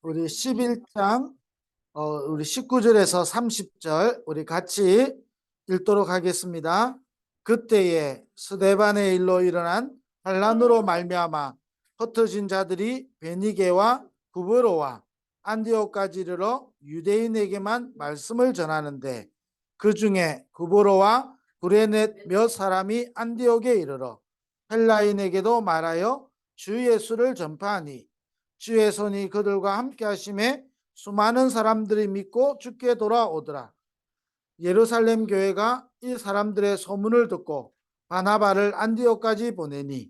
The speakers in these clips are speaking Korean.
우리 11장 우리 19절에서 30절 우리 같이 읽도록 하겠습니다. 그때에 스데반의 일로 일어난 반란으로 말미암아 흩어진 자들이 베니게와 구브로와 안디옥까지 이르러 유대인에게만 말씀을 전하는데 그 중에 구브로와 구레넷 몇 사람이 안디옥에 이르러 헬라인에게도 말하여 주 예수를 전파하니 주의 손이 그들과 함께 하심에 수많은 사람들이 믿고 주께 돌아오더라. 예루살렘 교회가 이 사람들의 소문을 듣고 바나바를 안디옥까지 보내니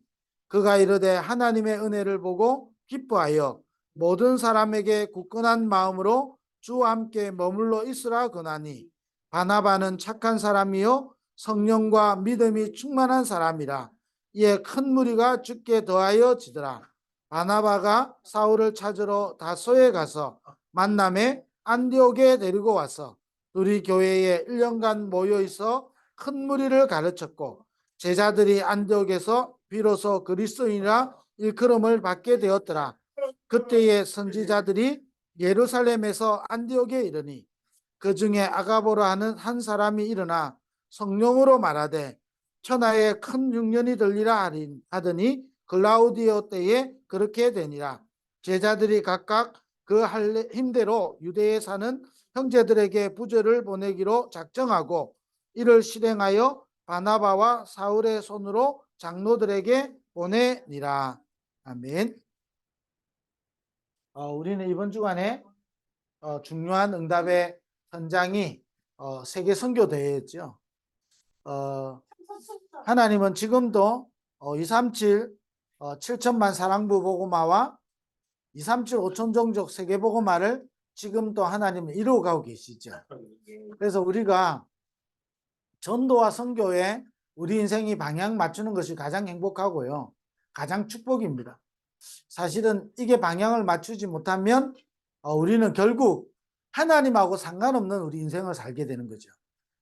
그가 이르되 하나님의 은혜를 보고 기뻐하여 모든 사람에게 굳건한 마음으로 주와 함께 머물러 있으라 권하니 바나바는 착한 사람이요 성령과 믿음이 충만한 사람이라. 이에 큰 무리가 주께 더하여 지더라. 바나바가 사울을 찾으러 다소에 가서 만남에 안디옥에 데리고 와서 우리 교회에 1년간 모여 있어 큰 무리를 가르쳤고 제자들이 안디옥에서 비로소 그리스도인이라 일컬음을 받게 되었더라. 그때의 선지자들이 예루살렘에서 안디옥에 이르니 그 중에 아가보라 하는 한 사람이 일어나 성령으로 말하되 천하에 큰 흉년이 들리라 하더니 글라우디오 때에 그렇게 되니라. 제자들이 각각 그 힘대로 유대에 사는 형제들에게 부조를 보내기로 작정하고 이를 실행하여 바나바와 사울의 손으로 장로들에게 보내니라. 아멘. 우리는 이번 주간에 중요한 응답의 현장이 세계 선교 대회였죠. 하나님은 지금도 237 7천만 사랑부 복음화와 237 5천 종족 세계 복음화를 지금도 하나님은 이루어가고 계시죠. 그래서 우리가 전도와 선교에 우리 인생이 방향 맞추는 것이 가장 행복하고요. 가장 축복입니다. 사실은 이게 방향을 맞추지 못하면 우리는 결국 하나님하고 상관없는 우리 인생을 살게 되는 거죠.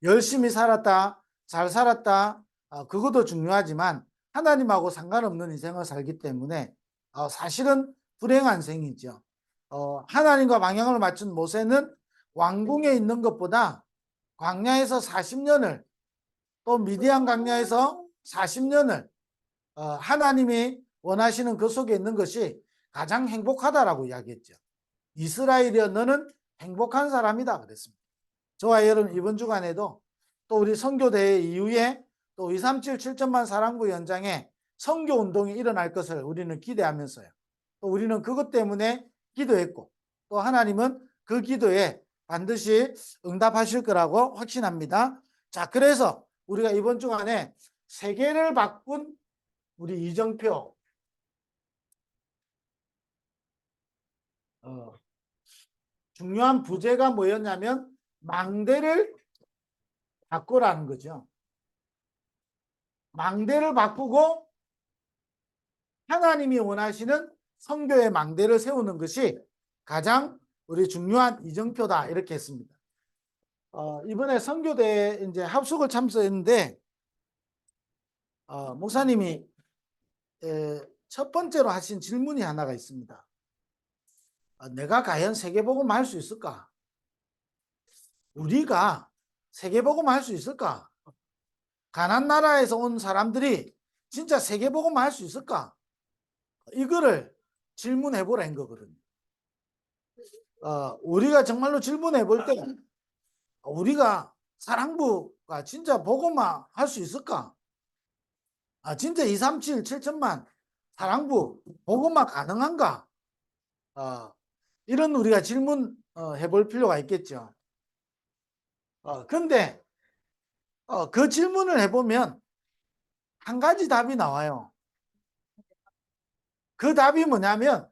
열심히 살았다, 잘 살았다, 그것도 중요하지만 하나님하고 상관없는 인생을 살기 때문에 사실은 불행한 생이죠. 하나님과 방향을 맞춘 모세는 왕궁에 있는 것보다 광야에서 40년을 또 미디안 광야에서 40년을 하나님이 원하시는 그 속에 있는 것이 가장 행복하다라고 이야기했죠. 이스라엘이여 너는 행복한 사람이다 그랬습니다. 저와 여러분 이번 주간에도 또 우리 선교대회 이후에 또 237 7천만 사랑부 현장에 선교운동이 일어날 것을 우리는 기대하면서요. 또 우리는 그것 때문에 기도했고 또 하나님은 그 기도에 반드시 응답하실 거라고 확신합니다. 자, 그래서 우리가 이번 주간에 세계를 바꾼 우리 이정표 중요한 부제가 뭐였냐면 망대를 바꾸라는 거죠. 망대를 바꾸고 하나님이 원하시는 선교의 망대를 세우는 것이 가장 우리 중요한 이정표다 이렇게 했습니다. 이번에 선교대에 이제 합숙을 참석했는데 목사님이 첫 번째로 하신 질문이 하나가 있습니다. 내가 과연 세계복음 할 수 있을까? 우리가 세계복음 할 수 있을까? 가난 나라에서 온 사람들이 진짜 세계복음 할 수 있을까? 이거를 질문해 보라는 거거든요. 우리가 정말로 질문해 볼 때 우리가 사랑부가 진짜 복음화 할 수 있을까? 진짜 237 7천만 사랑부 복음화 가능한가? 이런 우리가 질문 해볼 필요가 있겠죠. 근데 그 질문을 해보면 한 가지 답이 나와요. 그 답이 뭐냐면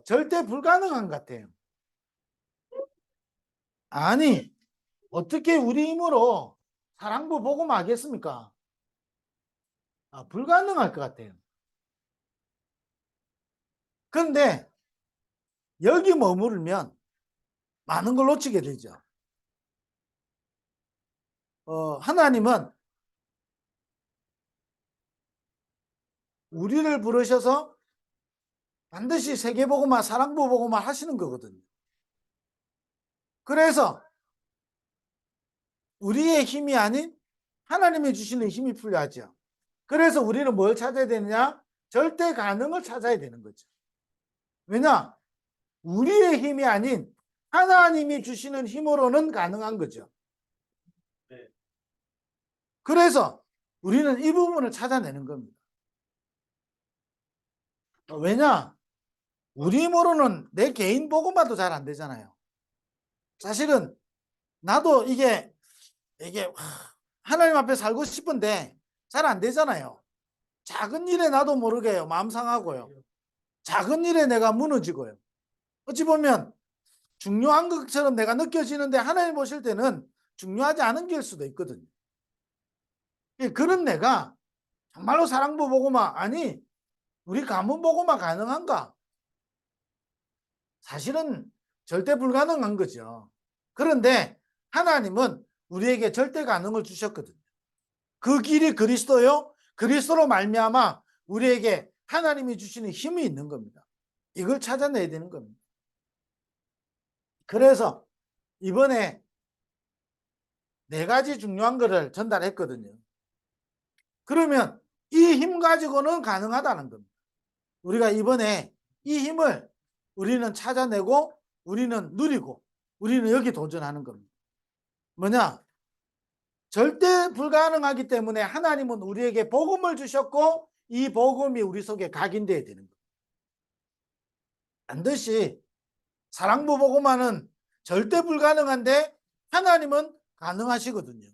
절대 불가능한 것 같아요. 아니 어떻게 우리 힘으로 사랑부 복음하겠습니까? 불가능할 것 같아요. 그런데 여기 머무르면 많은 걸 놓치게 되죠. 하나님은 우리를 부르셔서 반드시 세계복음화, 사랑부복음화 하시는 거거든요. 그래서 우리의 힘이 아닌 하나님이 주시는 힘이 필요하죠. 그래서 우리는 뭘 찾아야 되느냐? 절대 가능을 찾아야 되는 거죠. 왜냐? 우리의 힘이 아닌 하나님이 주시는 힘으로는 가능한 거죠. 그래서 우리는 이 부분을 찾아내는 겁니다. 왜냐? 우리 힘으로는 내 개인 복음화도 잘 안 되잖아요. 사실은 나도 이게 하나님 앞에 살고 싶은데 잘 안 되잖아요. 작은 일에 나도 모르게 마음 상하고요. 작은 일에 내가 무너지고요. 어찌 보면 중요한 것처럼 내가 느껴지는데 하나님 보실 때는 중요하지 않은 길 수도 있거든요. 그런 내가 정말로 사랑부 복음화, 아니 우리 가문 복음화 가능한가? 사실은 절대 불가능한 거죠. 그런데 하나님은 우리에게 절대 가능을 주셨거든요. 그 길이 그리스도요. 그리스도로 말미암아 우리에게 하나님이 주시는 힘이 있는 겁니다. 이걸 찾아내야 되는 겁니다. 그래서 이번에 4가지 중요한 것을 전달했거든요. 그러면 이 힘 가지고는 가능하다는 겁니다. 우리가 이번에 이 힘을 우리는 찾아내고 우리는 누리고 우리는 여기 도전하는 겁니다. 뭐냐? 절대 불가능하기 때문에 하나님은 우리에게 복음을 주셨고 이 복음이 우리 속에 각인되어야 되는 겁니다. 반드시 사랑부 복음화는 절대 불가능한데 하나님은 가능하시거든요.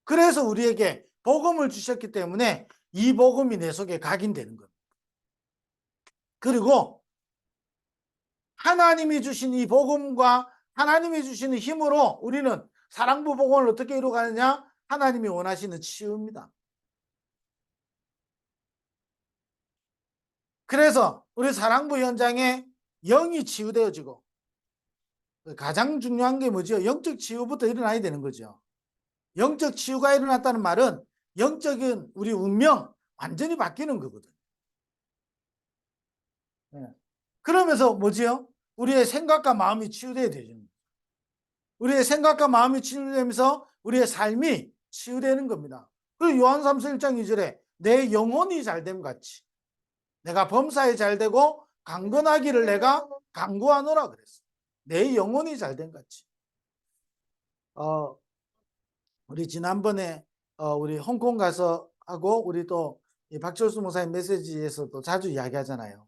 그래서 우리에게 복음을 주셨기 때문에 이 복음이 내 속에 각인되는 겁니다. 그리고 하나님이 주신 이 복음과 하나님이 주시는 힘으로 우리는 사랑부 복음을 어떻게 이루어가느냐? 하나님이 원하시는 치유입니다. 그래서 우리 사랑부 현장에 영이 치유되어지고 가장 중요한 게 뭐죠? 영적 치유부터 일어나야 되는 거죠. 영적 치유가 일어났다는 말은 영적인 우리 운명 완전히 바뀌는 거거든요. 그러면서 뭐지요? 우리의 생각과 마음이 치유돼야 되죠. 우리의 생각과 마음이 치유되면서 우리의 삶이 치유되는 겁니다. 그리고 요한 3서 1장 2절에 내 영혼이 잘됨 같이 내가 범사에 잘되고 강건하기를 내가 강구하노라 그랬어. 내 영혼이 잘된 같이. 우리 지난번에 우리 홍콩 가서 하고 우리 또 박철수 목사님 메시지에서도 자주 이야기하잖아요.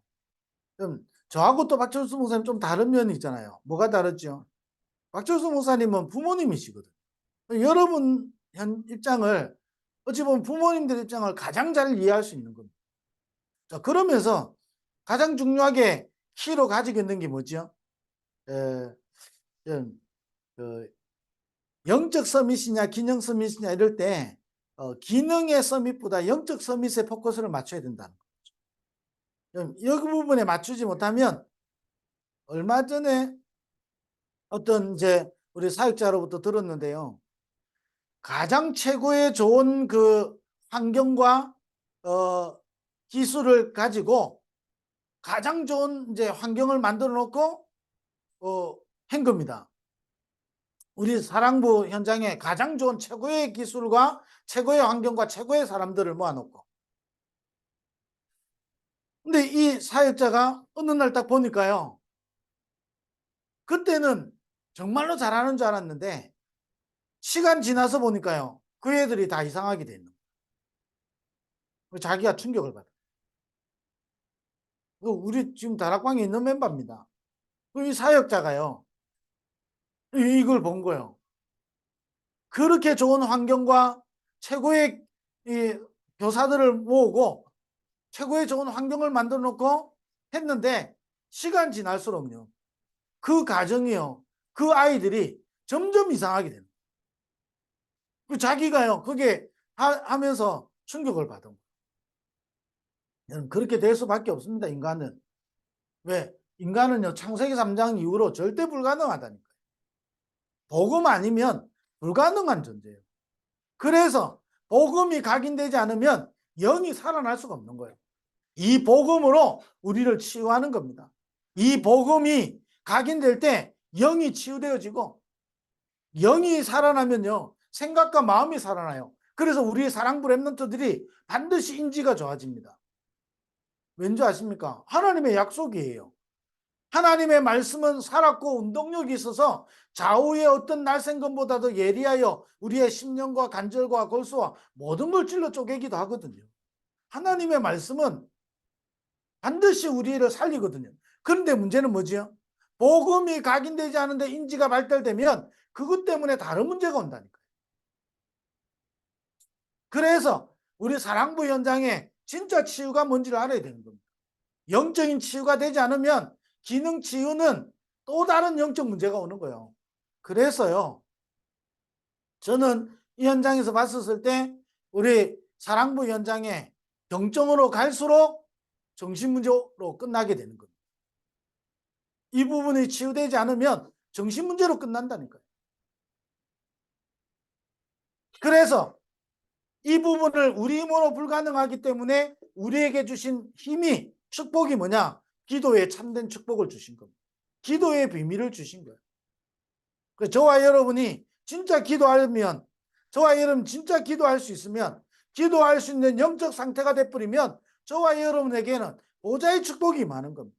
그럼 저하고 또 박철수 목사님 좀 다른 면이 있잖아요. 뭐가 다르죠? 박철수 목사님은 부모님이시거든. 여러분 입장을 어찌 보면 부모님들 입장을 가장 잘 이해할 수 있는 겁니다. 자, 그러면서 가장 중요하게 키로 가지고 있는 게 뭐죠? 영적 서밋이냐 기능 서밋이냐 이럴 때 기능의 서밋보다 영적 서밋에 포커스를 맞춰야 된다는 거죠. 이 부분에 맞추지 못하면 얼마 전에 어떤 이제 우리 사역자로부터 들었는데요. 가장 최고의 좋은 그 환경과 기술을 가지고 가장 좋은 이제 환경을 만들어 놓고 한 겁니다. 우리 사랑부 현장에 가장 좋은 최고의 기술과 최고의 환경과 최고의 사람들을 모아놓고. 근데 이 사역자가 어느 날 딱 보니까요. 그때는 정말로 잘하는 줄 알았는데 시간 지나서 보니까요. 그 애들이 다 이상하게 돼 있는 거예요. 자기가 충격을 받아요. 우리 지금 다락방에 있는 멤버입니다. 이 사역자가요. 이걸 본 거예요. 그렇게 좋은 환경과 최고의 이 교사들을 모으고 최고의 좋은 환경을 만들어 놓고 했는데 시간 지날수록요. 그 가정이요. 그 아이들이 점점 이상하게 되는 거예요. 자기가요. 그게 하면서 충격을 받은 거예요. 그렇게 될 수밖에 없습니다. 인간은. 왜? 인간은요. 창세기 3장 이후로 절대 불가능하다니까요. 복음 아니면 불가능한 존재예요. 그래서 복음이 각인되지 않으면 영이 살아날 수가 없는 거예요. 이 복음으로 우리를 치유하는 겁니다. 이 복음이 각인될 때 영이 치유되어지고, 영이 살아나면요 생각과 마음이 살아나요. 그래서 우리의 사랑부 렘넌트들이 반드시 인지가 좋아집니다. 왠지 아십니까? 하나님의 약속이에요. 하나님의 말씀은 살았고 운동력이 있어서 좌우의 어떤 날쌘건보다도 예리하여 우리의 심령과 관절과 골수와 모든 걸 찔러 쪼개기도 하거든요. 하나님의 말씀은 반드시 우리를 살리거든요. 그런데 문제는 뭐지요? 복음이 각인되지 않은데 인지가 발달되면 그것 때문에 다른 문제가 온다니까요. 그래서 우리 사랑부 현장에 진짜 치유가 뭔지를 알아야 되는 겁니다. 영적인 치유가 되지 않으면 기능 치유는 또 다른 영적 문제가 오는 거예요. 그래서요, 저는 이 현장에서 봤었을 때 우리 사랑부 현장에 병정으로 갈수록 정신문제로 끝나게 되는 겁니다. 이 부분이 치유되지 않으면 정신문제로 끝난다니까요. 그래서 이 부분을 우리 힘으로 불가능하기 때문에 우리에게 주신 힘이, 축복이 뭐냐? 기도에 참된 축복을 주신 겁니다. 기도의 비밀을 주신 거예요. 그래서 저와 여러분이 진짜 기도하면, 저와 여러분 진짜 기도할 수 있으면, 기도할 수 있는 영적 상태가 돼버리면 저와 여러분에게는 보좌의 축복이 많은 겁니다.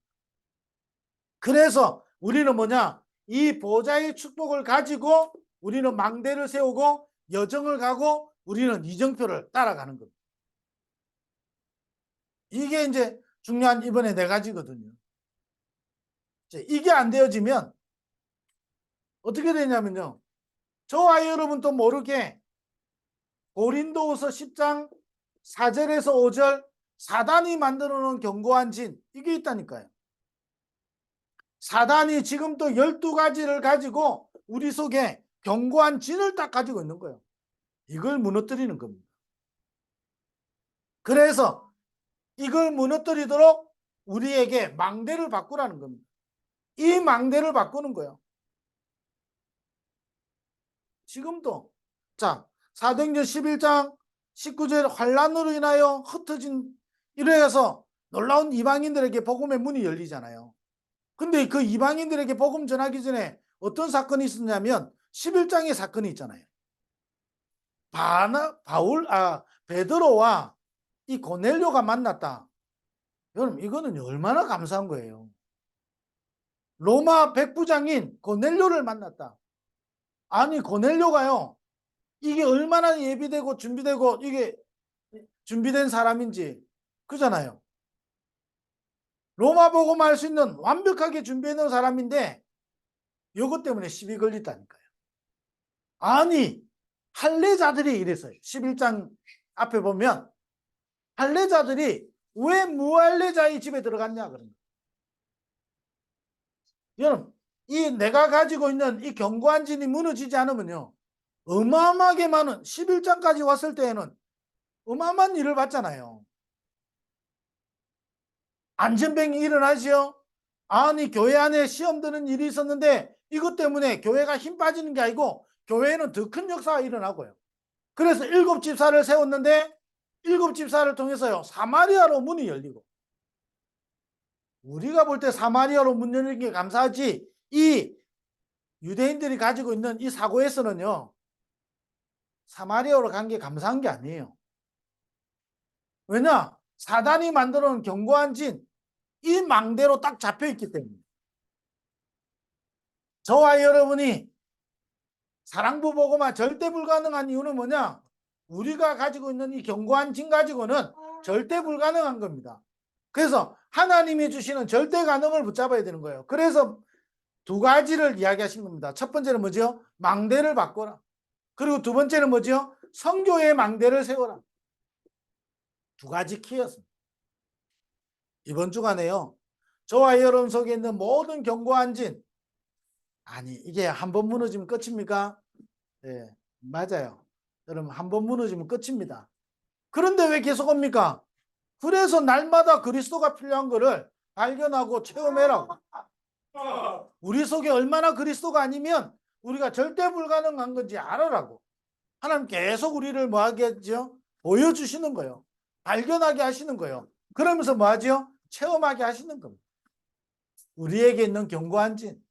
그래서 우리는 뭐냐? 이 보좌의 축복을 가지고 우리는 망대를 세우고 여정을 가고 우리는 이정표를 따라가는 겁니다. 이게 이제 중요한 이번에 네 가지거든요. 이게 안 되어지면 어떻게 되냐면요, 저와 여러분도 모르게 고린도후서 10장 4절에서 5절 사단이 만들어 놓은 견고한 진, 이게 있다니까요. 사단이 지금 또 12가지를 가지고 우리 속에 견고한 진을 딱 가지고 있는 거예요. 이걸 무너뜨리는 겁니다. 그래서 이걸 무너뜨리도록 우리에게 망대를 바꾸라는 겁니다. 이 망대를 바꾸는 거예요. 지금도 자, 사도행전 11장 19절 환난으로 인하여 흩어진, 이래서 놀라운 이방인들에게 복음의 문이 열리잖아요. 근데 그 이방인들에게 복음 전하기 전에 어떤 사건이 있었냐면 11장의 사건이 있잖아요. 베드로와 이 고넬료가 만났다. 여러분, 이거는 얼마나 감사한 거예요. 로마 백부장인 고넬료를 만났다. 아니, 고넬료가요, 이게 얼마나 예비되고 준비되고 이게 준비된 사람인지, 그잖아요. 로마 복음 할 수 있는 완벽하게 준비해놓은 사람인데 이것 때문에 시비 걸렸다니까요. 아니, 할례자들이 이랬어요. 11장 앞에 보면 할례자들이 왜 무할례자의 집에 들어갔냐 그런 거예요. 여러분, 이 내가 가지고 있는 이 견고한 진이 무너지지 않으면요, 어마어마하게 많은 11장까지 왔을 때에는 어마어마한 일을 받잖아요. 안전병이 일어나지요. 아니, 교회 안에 시험 드는 일이 있었는데 이것 때문에 교회가 힘 빠지는 게 아니고 교회에는 더 큰 역사가 일어나고요. 그래서 7집사를 세웠는데 7집사를 통해서요 사마리아로 문이 열리고, 우리가 볼 때 사마리아로 문 열린 게 감사하지, 이 유대인들이 가지고 있는 이 사고에서는요 사마리아로 간 게 감사한 게 아니에요. 왜냐? 사단이 만들어 놓은 견고한 진, 이 망대로 딱 잡혀 있기 때문에. 저와 여러분이 사랑부 복음화 절대 불가능한 이유는 뭐냐? 우리가 가지고 있는 이 견고한 진 가지고는 절대 불가능한 겁니다. 그래서 하나님이 주시는 절대 가능을 붙잡아야 되는 거예요. 그래서 두 가지를 이야기하신 겁니다. 첫 번째는 뭐죠? 망대를 바꿔라. 그리고 두 번째는 뭐죠? 선교의 망대를 세워라. 두 가지 키였습니다. 이번 주간에요, 저와 여러분 속에 있는 모든 견고한 진, 아니 이게 한 번 무너지면 끝입니까? 네, 맞아요. 여러분, 한 번 무너지면 끝입니다. 그런데 왜 계속 옵니까? 그래서 날마다 그리스도가 필요한 거를 발견하고 체험해라고. 우리 속에 얼마나 그리스도가 아니면 우리가 절대 불가능한 건지 알아라고. 하나님 계속 우리를 뭐 하게 하죠? 보여주시는 거예요. 발견하게 하시는 거예요. 그러면서 뭐 하지요? 체험하게 하시는 겁니다. 우리에게 있는 견고한 진.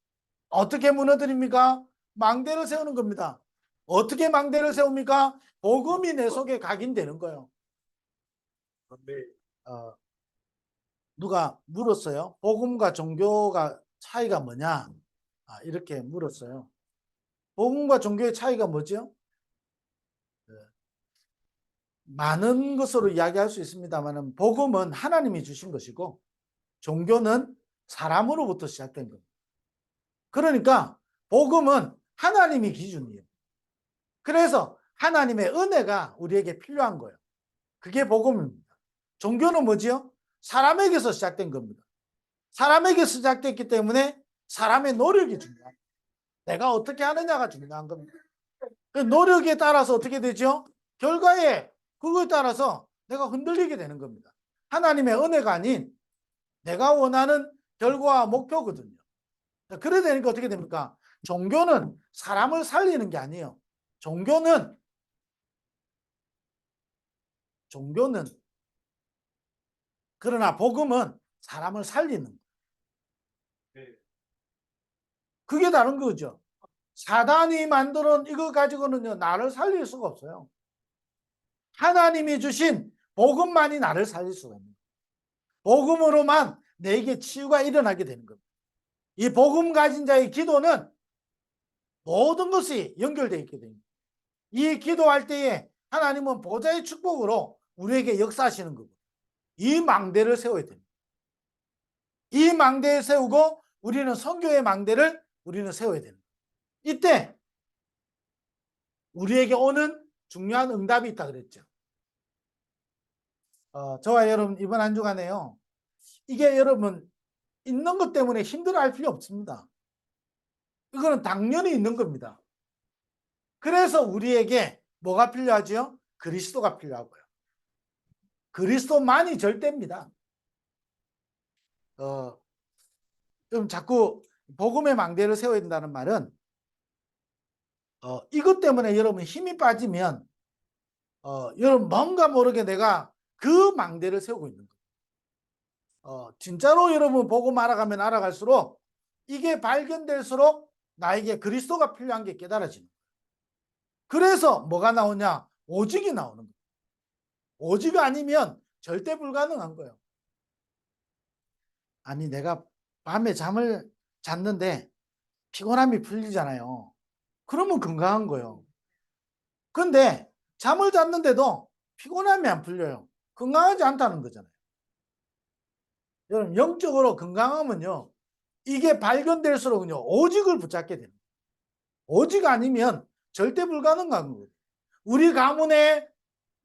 어떻게 무너뜨립니까? 망대를 세우는 겁니다. 어떻게 망대를 세웁니까? 복음이 내 속에 각인되는 거예요. 어, 누가 물었어요. 복음과 종교가 차이가 뭐냐? 이렇게 물었어요. 복음과 종교의 차이가 뭐죠? 많은 것으로 이야기할 수 있습니다만 복음은 하나님이 주신 것이고 종교는 사람으로부터 시작된 겁니다. 그러니까 복음은 하나님이 기준이에요. 그래서 하나님의 은혜가 우리에게 필요한 거예요. 그게 복음입니다. 종교는 뭐지요? 사람에게서 시작된 겁니다. 사람에게 시작됐기 때문에 사람의 노력이 중요합니다. 내가 어떻게 하느냐가 중요한 겁니다. 그 노력에 따라서 어떻게 되죠? 결과에 그거에 따라서 내가 흔들리게 되는 겁니다. 하나님의 은혜가 아닌 내가 원하는 결과와 목표거든요. 그래 되니까 어떻게 됩니까? 종교는 사람을 살리는 게 아니에요. 종교는 그러나 복음은 사람을 살리는 거예요. 그게 다른 거죠. 사단이 만들어 이거 가지고는요 나를 살릴 수가 없어요. 하나님이 주신 복음만이 나를 살릴 수가 있는 거예요. 복음으로만 내게 치유가 일어나게 되는 겁니다. 이 복음 가진 자의 기도는 모든 것이 연결되어 있게 됩니다. 이 기도할 때에 하나님은 보좌의 축복으로 우리에게 역사하시는 거고 이 망대를 세워야 됩니다. 이 망대를 세우고 우리는 선교의 망대를 우리는 세워야 됩니다. 이때 우리에게 오는 중요한 응답이 있다 그랬죠. 저와 여러분 이번 한 주간에요. 이게 여러분 있는 것 때문에 힘들어할 필요 없습니다. 이거는 당연히 있는 겁니다. 그래서 우리에게 뭐가 필요하죠? 그리스도가 필요하고요. 그리스도만이 절대입니다. 좀 자꾸 복음의 망대를 세워야 된다는 말은 이것 때문에 여러분 힘이 빠지면 여러분 뭔가 모르게 내가 그 망대를 세우고 있는 거예요. 진짜로 여러분 복음 알아가면 알아갈수록 이게 발견될수록 나에게 그리스도가 필요한 게 깨달아지는 거예요. 그래서 뭐가 나오냐? 오직이 나오는 거예요. 오직 아니면 절대 불가능한 거예요. 아니 내가 밤에 잠을 잤는데 피곤함이 풀리잖아요. 그러면 건강한 거예요. 근데 잠을 잤는데도 피곤함이 안 풀려요. 건강하지 않다는 거잖아요. 여러분 영적으로 건강하면요. 이게 발견될수록요. 오직을 붙잡게 됩니다. 오직 아니면 절대 불가능한 거예요. 우리 가문의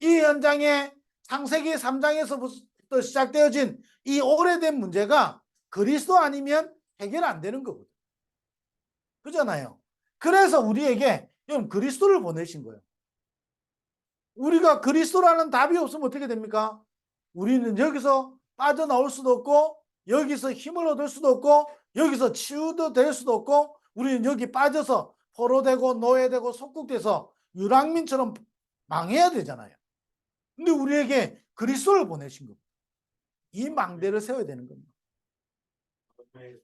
이 현장에 창세기 3장에서부터 시작되어진 이 오래된 문제가 그리스도 아니면 해결 안 되는 거거든요. 그잖아요. 그래서 우리에게 여러분 그리스도를 보내신 거예요. 우리가 그리스도라는 답이 없으면 어떻게 됩니까? 우리는 여기서 빠져나올 수도 없고 여기서 힘을 얻을 수도 없고 여기서 치유도 될 수도 없고 우리는 여기 빠져서 포로되고 노예되고 속국돼서 유랑민처럼 망해야 되잖아요. 근데 우리에게 그리스도를 보내신 겁니다. 이 망대를 세워야 되는 겁니다.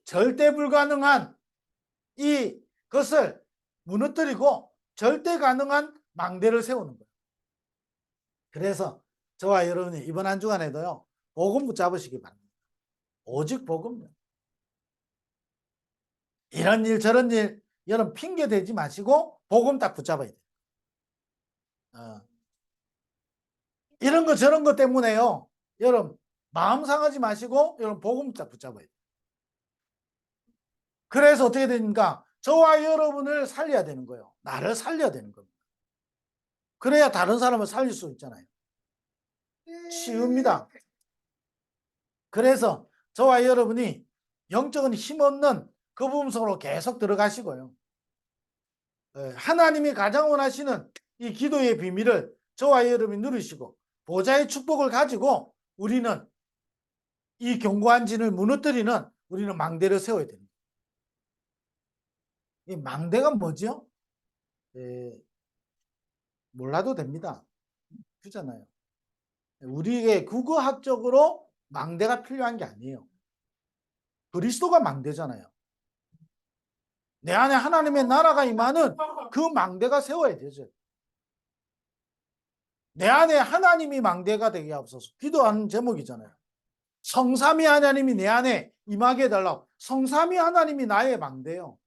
절대 불가능한 이것을 무너뜨리고 절대 가능한 망대를 세우는 거예요. 그래서 저와 여러분이 이번 한 주간에도요. 복음 붙잡으시기 바랍니다. 오직 복음. 이런 일 저런 일 여러분 핑계 대지 마시고 복음 딱 붙잡아야 돼요. 이런 거 저런 거 때문에요. 여러분 마음 상하지 마시고 여러분 복음 딱 붙잡아야 돼요. 그래서 어떻게 됩니까? 저와 여러분을 살려야 되는 거예요. 나를 살려야 되는 겁니다. 그래야 다른 사람을 살릴 수 있잖아요. 쉬웁니다. 그래서 저와 여러분이 영적인 힘없는 그 부분 속으로 계속 들어가시고요. 하나님이 가장 원하시는 이 기도의 비밀을 저와 여러분이 누리시고 보좌의 축복을 가지고 우리는 이 견고한 진을 무너뜨리는 우리는 망대를 세워야 됩니다. 이 망대가 뭐죠? 몰라도 됩니다. 그잖아요. 우리에게 국어학적으로 망대가 필요한 게 아니에요. 그리스도가 망대잖아요. 내 안에 하나님의 나라가 임하는 그 망대가 세워야 되죠. 내 안에 하나님이 망대가 되게 하옵소서. 기도하는 제목이잖아요. 성삼위 하나님이 내 안에 임하게 해달라고. 성삼위 하나님이 나의 망대요.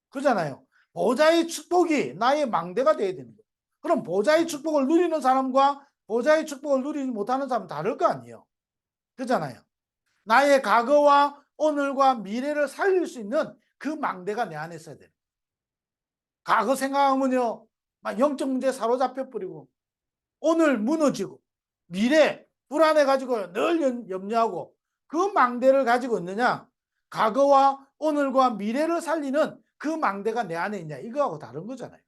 그잖아요. 보좌의 축복이 나의 망대가 돼야 되는 거예요. 그럼 보좌의 축복을 누리는 사람과 보좌의 축복을 누리지 못하는 사람은 다를 거 아니에요. 그잖아요. 나의 과거와 오늘과 미래를 살릴 수 있는 그 망대가 내 안에 있어야 돼요. 과거 생각하면요, 막 영적 문제 사로잡혀 버리고, 오늘 무너지고, 미래 불안해가지고 늘 염려하고, 그 망대를 가지고 있느냐, 과거와 오늘과 미래를 살리는 그 망대가 내 안에 있냐, 이거하고 다른 거잖아요.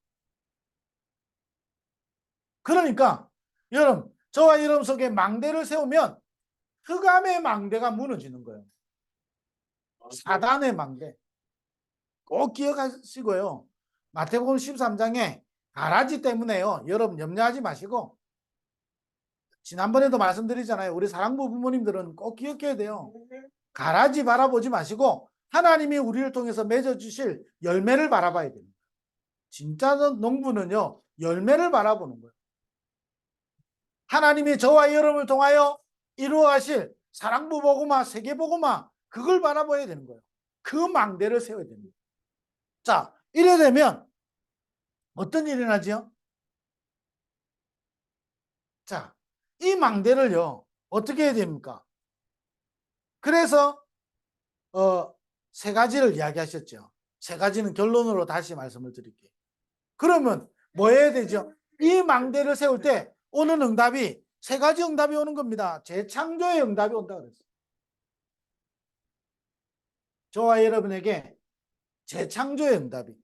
그러니까 여러분, 저와 여러분 속에 망대를 세우면 흑암의 망대가 무너지는 거예요. 사단의 망대. 꼭 기억하시고요. 마태복음 13장에 가라지 때문에요. 여러분 염려하지 마시고, 지난번에도 말씀드리잖아요. 우리 사랑부 부모님들은 꼭 기억해야 돼요. 가라지 바라보지 마시고 하나님이 우리를 통해서 맺어주실 열매를 바라봐야 됩니다. 진짜 농부는요, 열매를 바라보는 거예요. 하나님이 저와 여러분을 통하여 이루어가실 사랑부 복음화, 세계 복음화, 그걸 바라봐야 되는 거예요. 그 망대를 세워야 됩니다. 자, 이래 되면 어떤 일이 나죠? 자, 이 망대를요, 어떻게 해야 됩니까? 그래서 세 가지를 이야기하셨죠. 세 가지는 결론으로 다시 말씀을 드릴게요. 그러면 뭐 해야 되죠? 이 망대를 세울 때 오는 응답이 세 가지 응답이 오는 겁니다. 재창조의 응답이 온다 그랬어요. 저와 여러분에게 재창조의 응답이.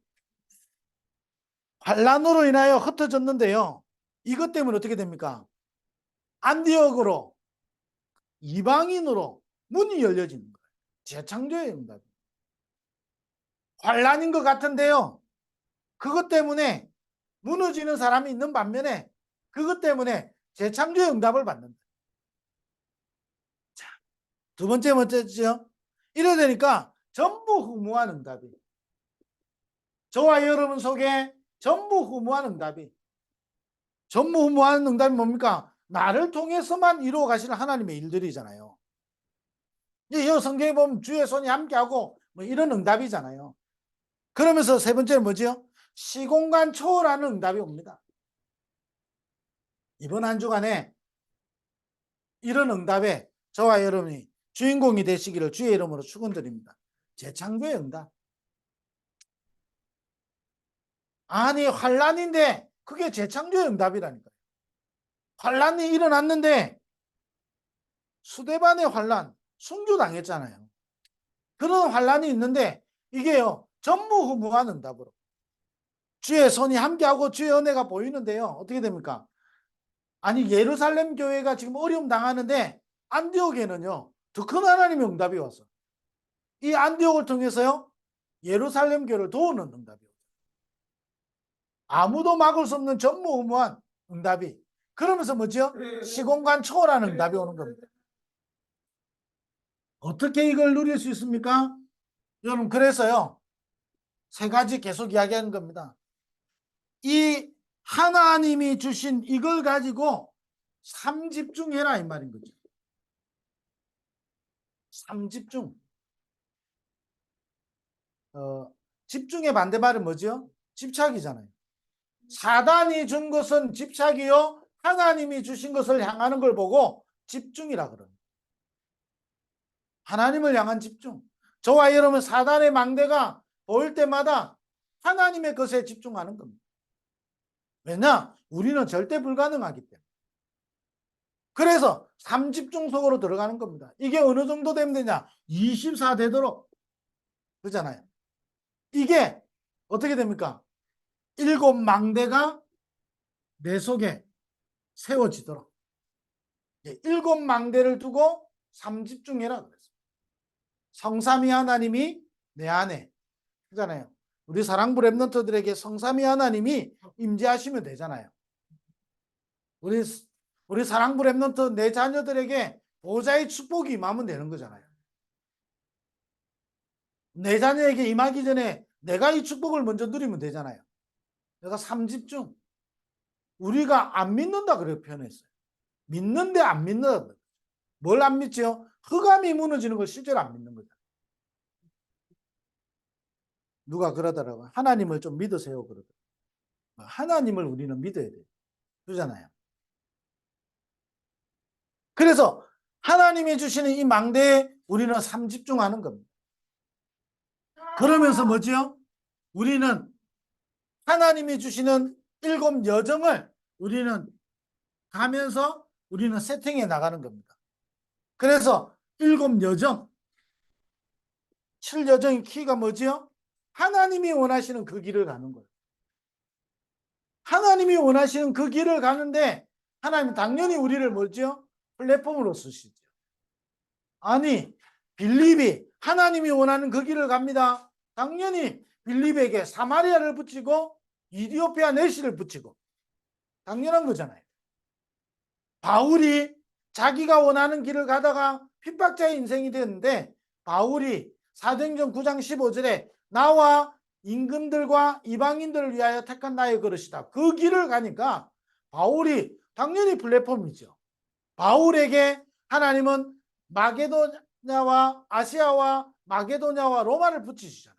환란으로 인하여 흩어졌는데요. 이것 때문에 어떻게 됩니까? 안디옥으로, 이방인으로 문이 열려지는 거예요. 재창조의 응답. 환란인 것 같은데요. 그것 때문에 무너지는 사람이 있는 반면에 그것 때문에 재창조의 응답을 받는다. 자, 두 번째 뭐였죠? 이래 되니까 전무후무한 응답이. 저와 여러분 속에 전무후무한 응답이. 전무후무한 응답이 뭡니까? 나를 통해서만 이루어 가시는 하나님의 일들이잖아요. 이 성경에 보면 주의 손이 함께하고 뭐 이런 응답이잖아요. 그러면서 세 번째는 뭐죠? 시공간 초월하는 응답이 옵니다. 이번 한 주간에 이런 응답에 저와 여러분이 주인공이 되시기를 주의 이름으로 축원드립니다. 재창조의 응답. 아니 환란인데 그게 재창조의 응답이라니까요. 환란이 일어났는데 수데반의 환란, 순교당했잖아요. 그런 환란이 있는데 이게요, 전무후무한 응답으로 주의 손이 함께하고 주의 은혜가 보이는데요, 어떻게 됩니까? 아니 예루살렘 교회가 지금 어려움 당하는데 안디옥에는요, 더 큰 하나님의 응답이 왔어. 이 안디옥을 통해서요, 예루살렘 교회를 도우는 응답이요. 아무도 막을 수 없는 전무후무한 응답이. 그러면서 뭐죠? 시공간 초월하는 응답이 오는 겁니다. 어떻게 이걸 누릴 수 있습니까? 여러분, 그래서요, 세 가지 계속 이야기하는 겁니다. 이 하나님이 주신 이걸 가지고 삼집중해라 이 말인 거죠. 삼집중. 집중의 반대말은 뭐죠? 집착이잖아요. 사단이 준 것은 집착이요, 하나님이 주신 것을 향하는 걸 보고 집중이라 그럽니다. 하나님을 향한 집중. 저와 여러분 사단의 망대가 보일 때마다 하나님의 것에 집중하는 겁니다. 왜냐? 우리는 절대 불가능하기 때문에. 그래서 삼집중 속으로 들어가는 겁니다. 이게 어느 정도 되면 되냐? 24 되도록. 그렇잖아요. 이게 어떻게 됩니까? 7 망대가 내 속에 세워지도록. 7 망대를 두고 삼집중해라 그랬어요. 성삼위 하나님이 내 안에. 그잖아요. 우리 사랑부 랩런트들에게 성삼위 하나님이 임재하시면 되잖아요. 우리 사랑부 랩런트 내 자녀들에게 보좌의 축복이 임하면 되는 거잖아요. 내 자녀에게 임하기 전에 내가 이 축복을 먼저 누리면 되잖아요. 내가 3집중. 우리가 안 믿는다 그렇게 표현했어요. 믿는데 안 믿는다. 뭘 안 믿지요? 흑암이 무너지는 걸 실제로 안 믿는 거죠. 누가 그러더라고요. 하나님을 좀 믿으세요. 그러더라고요. 하나님을 우리는 믿어야 돼요. 그러잖아요. 그래서 하나님이 주시는 이 망대에 우리는 3집중하는 겁니다. 그러면서 뭐지요? 우리는 하나님이 주시는 7 여정을 우리는 가면서 우리는 세팅해 나가는 겁니다. 그래서 7 여정, 7 여정의 키가 뭐지요? 하나님이 원하시는 그 길을 가는 거예요. 하나님이 원하시는 그 길을 가는데 하나님 당연히 우리를 뭐지요? 플랫폼으로 쓰시죠. 아니, 빌립이 하나님이 원하는 그 길을 갑니다. 당연히 빌립에게 사마리아를 붙이고 이디오피아 내시를 붙이고 당연한 거잖아요. 바울이 자기가 원하는 길을 가다가 핍박자의 인생이 되는데 바울이 사도행전 9장 15절에 나와 임금들과 이방인들을 위하여 택한 나의 그릇이다. 그 길을 가니까 바울이 당연히 플랫폼이죠. 바울에게 하나님은 마게도냐와 아시아와 마게도냐와 로마를 붙이시잖아요.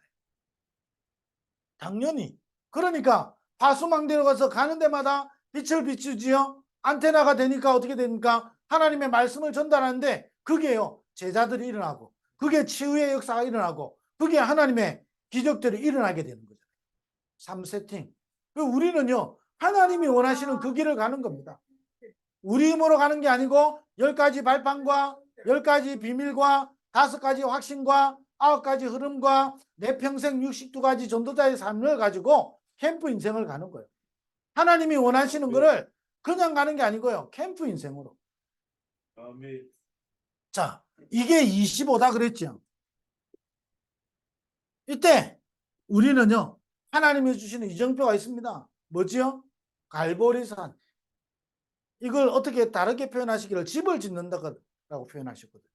당연히. 그러니까 파수망대로 가서 가는 데마다 빛을 비추지요. 안테나가 되니까 어떻게 됩니까? 하나님의 말씀을 전달하는데 그게요. 제자들이 일어나고 그게 치유의 역사가 일어나고 그게 하나님의 기적들이 일어나게 되는 거죠. 3세팅. 우리는요. 하나님이 원하시는 그 길을 가는 겁니다. 우리 힘으로 가는 게 아니고 10가지 발판과 10가지 비밀과 5가지 확신과 9가지 흐름과 내 평생 62가지 전도자의 삶을 가지고 캠프 인생을 가는 거예요. 하나님이 원하시는 거를 그냥 가는 게 아니고요. 캠프 인생으로. 자, 이게 25다 그랬죠. 이때 우리는요. 하나님이 주시는 이정표가 있습니다. 뭐지요? 갈보리산. 이걸 어떻게 다르게 표현하시기를 집을 짓는다고 표현하셨거든요.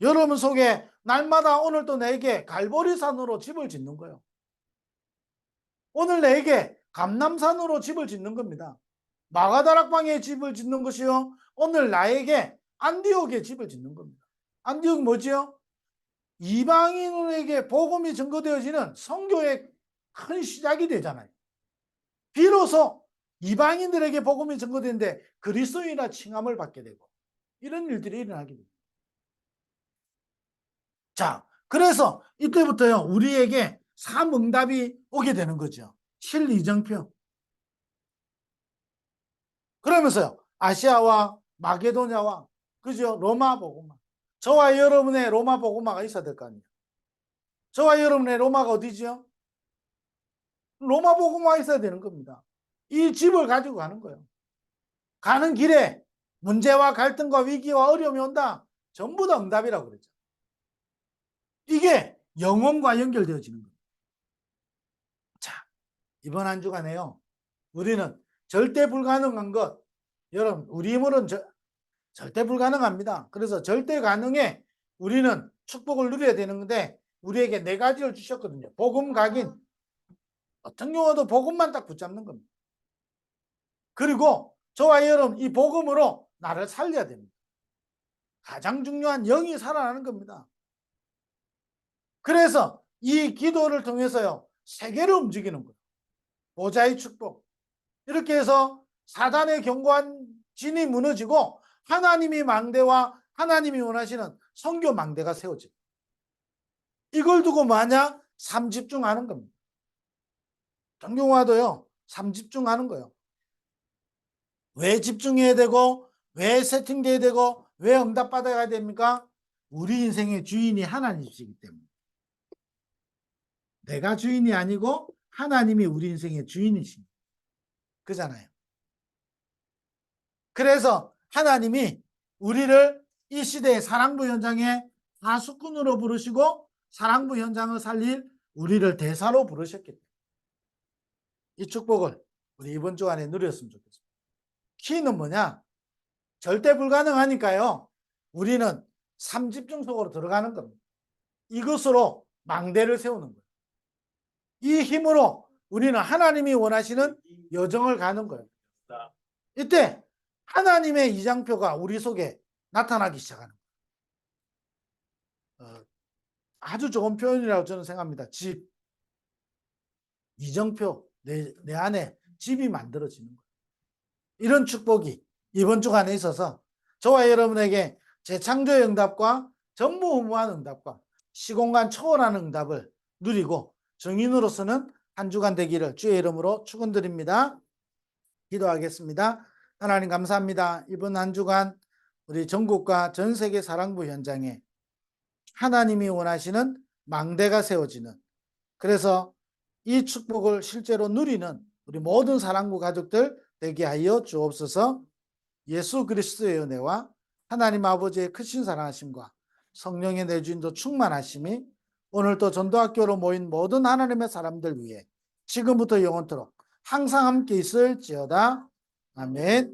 여러분 속에 날마다 오늘 또 내게 갈보리산으로 집을 짓는 거예요. 오늘 내게 감남산으로 집을 짓는 겁니다. 마가다락방에 집을 짓는 것이요. 오늘 나에게 안디옥에 집을 짓는 겁니다. 안디옥 뭐지요? 이방인에게 복음이 증거되어지는 선교의 큰 시작이 되잖아요. 비로소 이방인들에게 복음이 증거되는데 그리스도인이라 칭함을 받게 되고 이런 일들이 일어나게 됩니다. 자, 그래서 이때부터요 우리에게 3응답이 오게 되는 거죠. 7 이정표. 그러면서요 아시아와 마게도냐와 그죠? 로마 복음화. 저와 여러분의 로마 복음화가 있어야 될 거 아니에요. 저와 여러분의 로마가 어디죠? 로마 복음화가 있어야 되는 겁니다. 이 집을 가지고 가는 거예요. 가는 길에 문제와 갈등과 위기와 어려움이 온다. 전부 다 응답이라고 그랬죠. 이게 영혼과 연결되어지는 거예요. 자, 이번 한 주간에요. 우리는 절대 불가능한 것. 여러분, 우리 힘으로는 절대 불가능합니다. 그래서 절대 가능에 우리는 축복을 누려야 되는 건데 우리에게 4가지를 주셨거든요. 복음 각인. 어떤 경우도 복음만 딱 붙잡는 겁니다. 그리고 저와 여러분 이 복음으로 나를 살려야 됩니다. 가장 중요한 영이 살아나는 겁니다. 그래서 이 기도를 통해서요. 세계를 움직이는 거예요. 보좌의 축복. 이렇게 해서 사단의 견고한 진이 무너지고 하나님이 망대와 하나님이 원하시는 선교 망대가 세워집니다. 이걸 두고 마냥 3집중하는 겁니다. 정경화도요. 3집중하는 거예요. 왜 집중해야 되고 왜 세팅돼야 되고 왜 응답받아야 됩니까? 우리 인생의 주인이 하나님이시기 때문에. 내가 주인이 아니고 하나님이 우리 인생의 주인이십니다. 그잖아요. 그래서 하나님이 우리를 이 시대의 사랑부 현장에 하수꾼으로 부르시고 사랑부 현장을 살릴 우리를 대사로 부르셨기 때문에 이 축복을 우리 이번 주 안에 누렸으면 좋겠습니다. 키는 뭐냐? 절대 불가능하니까요. 우리는 삼집중 속으로 들어가는 겁니다. 이것으로 망대를 세우는 거예요. 이 힘으로 우리는 하나님이 원하시는 여정을 가는 거예요. 이때 하나님의 이장표가 우리 속에 나타나기 시작하는 거예요. 아주 좋은 표현이라고 저는 생각합니다. 집, 이정표, 내 안에 집이 만들어지는 거예요. 이런 축복이 이번 주간에 있어서 저와 여러분에게 재창조의 응답과 전무후무한 응답과 시공간 초월하는 응답을 누리고 증인으로서는 한 주간 되기를 주의 이름으로 축원드립니다. 기도하겠습니다. 하나님 감사합니다. 이번 한 주간 우리 전국과 전 세계 사랑부 현장에 하나님이 원하시는 망대가 세워지는, 그래서 이 축복을 실제로 누리는 우리 모든 사랑부 가족들 되게 하여 주옵소서. 예수 그리스도의 은혜와 하나님 아버지의 크신 사랑하심과 성령의 내주인도 충만하심이 오늘 또 전도학교로 모인 모든 하나님의 사람들 위해 지금부터 영원토록 항상 함께 있을지어다. 아멘.